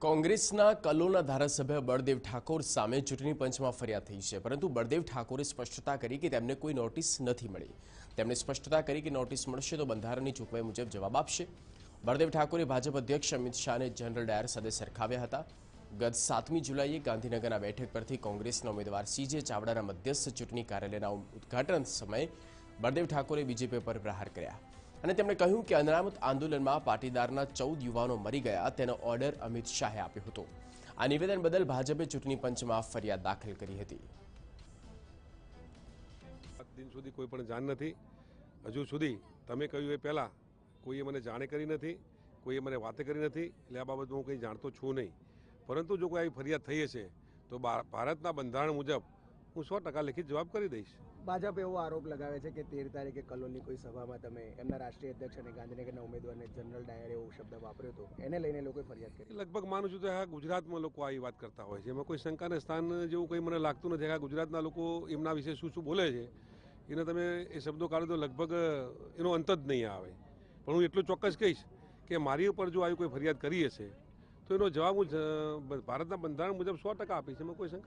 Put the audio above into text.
કોંગ્રેસના કલોલના ધારાસભ્ય બળદેવ ઠાકોર સામે ચૂંટણી પંચમાં ફરિયાદ થઈ છે, પરંતુ બળદેવ ઠાકોરે સ્પષ્ટતા કરી કે તેમને કોઈ નોટિસ નથી મળી। તેમણે સ્પષ્ટતા કરી કે નોટિસ મળશે તો બંધારણની જોગવાઈ મુજબ જવાબ આપશે। બળદેવ ઠાકોરે ભાજપ અધ્યક્ષ અમિત શાહને જનરલ ડાયર સાથે સરખાવ્યા હતા। ગત 7મી જુલાઈએ ગાંધીનગરના બેઠક પરથી કોંગ્રેસના ઉમેદવાર સીજે ચાવડાના મધ્યસ્થ ચૂંટણી કાર્યાલયના ઉદ્ઘાટન સમયે બળદેવ ઠાકોરે બીજેપી પર પ્રહાર કર્યા અને તેમણે કહ્યું કે અનામત આંદોલનમાં પાટીદારના 14 યુવાનો મરી ગયા તેનો ઓર્ડર અમિત શાહે આપ્યો હતો। આ નિવેદન બદલ ભાજપે ચૂંટણી પંચમાં ફરિયાદ દાખલ કરી હતી। दिन सुधी कोई पण जाण नहीं, हजू सुधी तमे कह्युं ए पहला कोईए मने जाणे करी नहीं, कोईए मने वाते करी नहीं, એટલે આ બાબત હું કંઈ જાણતો છું નહીં। પરંતુ જો કોઈ આવી ફરિયાદ થઈ હશે તો ભારતના બંધારણ મુજબ હું 100% લેખિત જવાબ કરી દઈશ। ભાજપ એવો આરોપ લગાવે છે કે 13 તારીખે કલોલની કોઈ સભામાં તમે એમના રાષ્ટ્રીય અધ્યક્ષ અને ગાંધીનગરના ઉમેદવારને જનરલ ડાયર એવો શબ્દ વાપર્યો હતો, એને લઈને લોકોએ ફરિયાદ કરી। લગભગ માનું છું તો આ ગુજરાતમાં લોકો આવી વાત કરતા હોય છે, એમાં કોઈ શંકાને સ્થાન જેવું કંઈ મને લાગતું નથી। આ ગુજરાતના લોકો એમના વિશે શું શું બોલે છે એને તમે એ શબ્દો કાઢો તો લગભગ એનો અંત જ નહીં આવે। પણ હું એટલું ચોક્કસ કહીશ કે મારી ઉપર જો આવી કોઈ ફરિયાદ કરી હશે તો એનો જવાબ હું ભારતના બંધારણ મુજબ 100% આપીશ, એમાં કોઈ શંકા